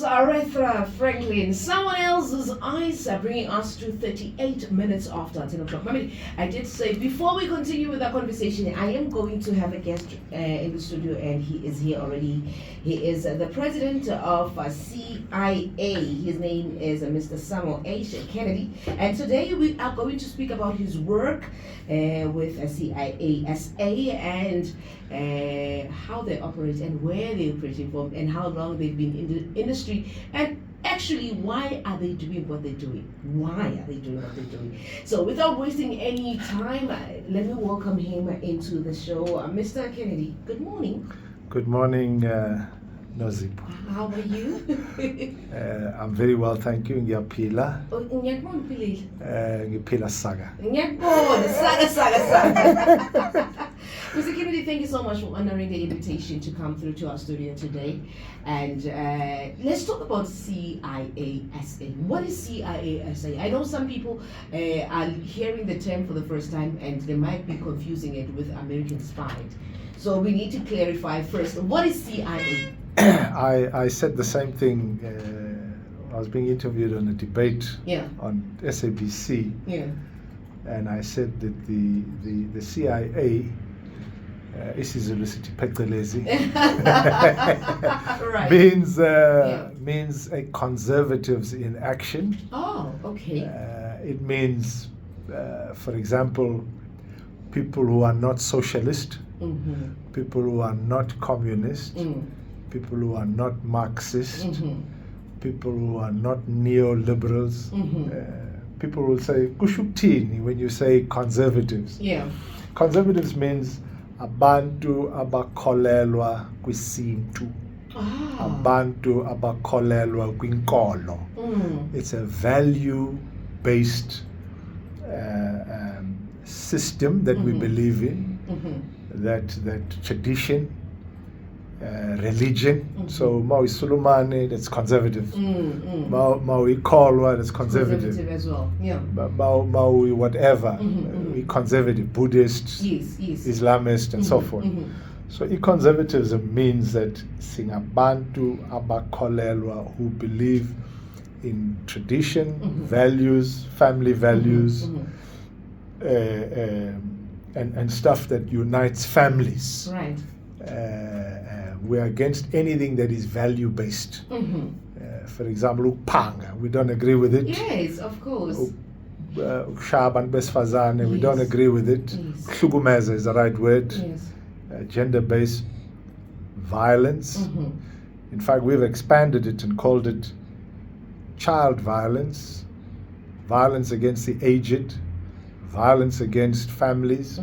Aretha Franklin, someone else's eyes are bringing us to 38 minutes after 10 o'clock. I did say before we continue with our conversation, I am going to have a guest in the studio, and he is here already. He is the president of CIA. His name is Mr. Samuel H. Kennedy, and today we are going to speak about his work with CIA SA and how they operate and where they operate from and how long they've been in the industry, and actually why are they doing what they're doing. So without wasting any time, let me welcome him into the show. Mr. Kennedy, good morning. Good morning, Nozip. How are you? I'm very well, thank you. Ngiyaphila. Ngiyakubona uphilile. Ngiphila saga. Ngiyakubona saga. Mr. Kennedy, thank you so much for honoring the invitation to come through to our studio today. And let's talk about CIASA. What is CIASA? I know some people are hearing the term for the first time and they might be confusing it with American Spy. So we need to clarify first, what is CIA? I said the same thing. I was being interviewed on a debate on SABC. Yeah. And I said that the CIA isiZulu sithi phecelezi right. means a conservatives in action. Oh, okay. It means, for example, people who are not socialist, people who are not communist, people who are not Marxist, people who are not neoliberals. People will say kushuktini when you say conservatives. Yeah. Conservatives means abantu abakholelwa kwisintu, abantu abakholelwa kwinkolo. It's a value-based system that we believe in, that tradition, religion. So Maui Sulumane, that's conservative. Maui Kolwa, that's conservative as well. Yeah. Maui whatever, we conservative, Buddhist, Yes. Islamist, and so forth. So conservatism means that singabantu abakholelwa, who believe in tradition, values, family values, and stuff that unites families. Right. We're against anything that is value-based. For example, upanga, we don't agree with it. Yes, of course. Shaban besfazane, we don't agree with it. Hlukumeza is the right word. Yes. Gender-based violence. In fact, we've expanded it and called it child violence, violence against the aged, violence against families,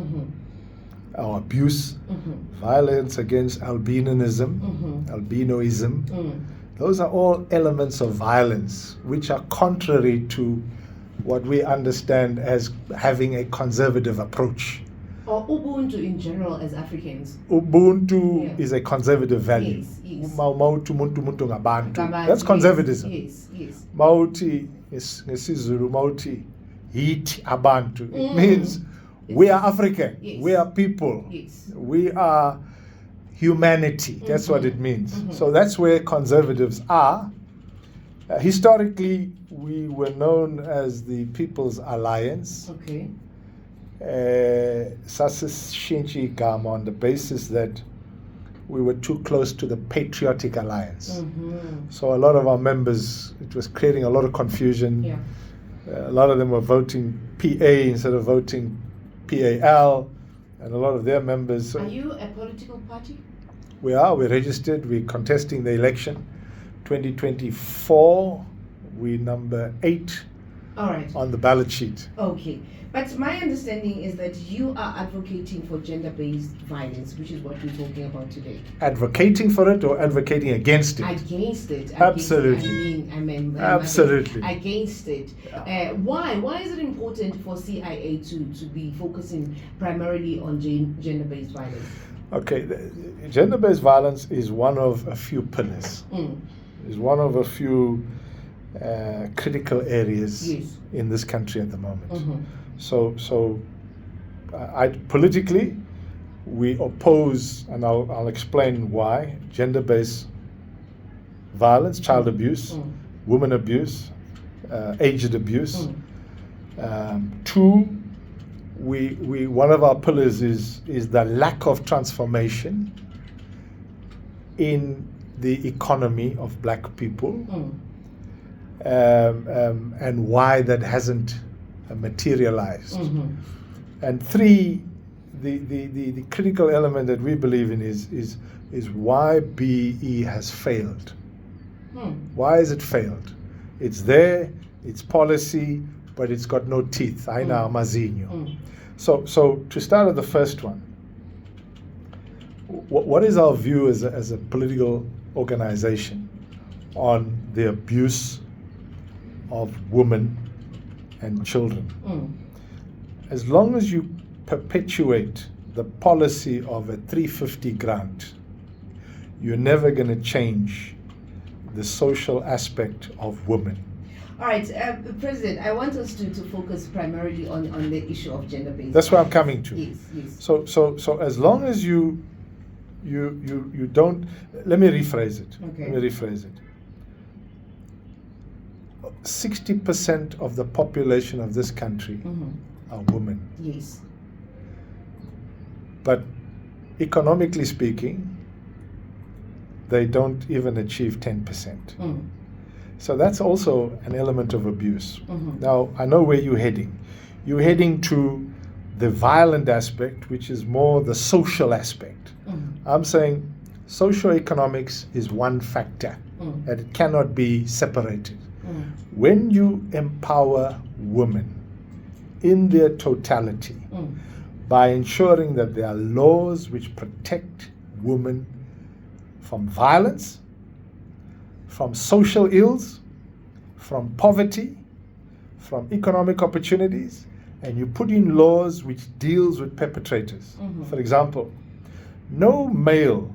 or abuse, violence against albinoism. Those are all elements of violence which are contrary to what we understand as having a conservative approach. Or Ubuntu in general as Africans. Ubuntu is a conservative value. Yes. That's conservatism. Yes. Mauti is ngesiZulu, mauti hit abantu. It means we are African. Yes. We are people. Yes. We are humanity. That's what it means. So that's where conservatives are. Historically, we were known as the People's Alliance. Okay. Sasishinchi igama on the basis that we were too close to the Patriotic Alliance. So a lot of our members, it was creating a lot of confusion. Yeah. A lot of them were voting PA instead of voting PAL, and a lot of their members. Are you a political party? We're registered, we're contesting the election. 2024, we're number 8 on the ballot sheet. Okay. But my understanding is that you are advocating for gender-based violence, which is what we're talking about today. Advocating for it or advocating against it? Against it. Absolutely. Absolutely. Against it. Why? Why is it important for CIA to be focusing primarily on gender-based violence? Okay, gender-based violence is one of a few pillars. Is one of a few critical areas in this country at the moment. So politically, we oppose, and I'll explain why, gender-based violence, child abuse, women abuse, aged abuse. 2, we one of our pillars is the lack of transformation in the economy of black people, and why that hasn't materialized. And 3, the critical element that we believe in is why BE has failed. Why has it failed? It's there, it's policy, but it's got no teeth. Aina amazinho. So to start with the first one, what is our view as a political organization on the abuse of women and children? As long as you perpetuate the policy of a 350 grant, you're never going to change the social aspect of women. All right, President, I want us to focus primarily on the issue of gender-based. That's where I'm coming to. Yes. So as long as you don't, let me rephrase it. Okay. Let me rephrase it. 60% of the population of this country are women. Yes. But economically speaking, they don't even achieve 10%. So that's also an element of abuse. Now, I know where you're heading. You're heading to the violent aspect, which is more the social aspect. I'm saying socioeconomics is one factor, and it cannot be separated. When you empower women in their totality by ensuring that there are laws which protect women from violence, from social ills, from poverty, from economic opportunities, and you put in laws which deals with perpetrators. For example, no male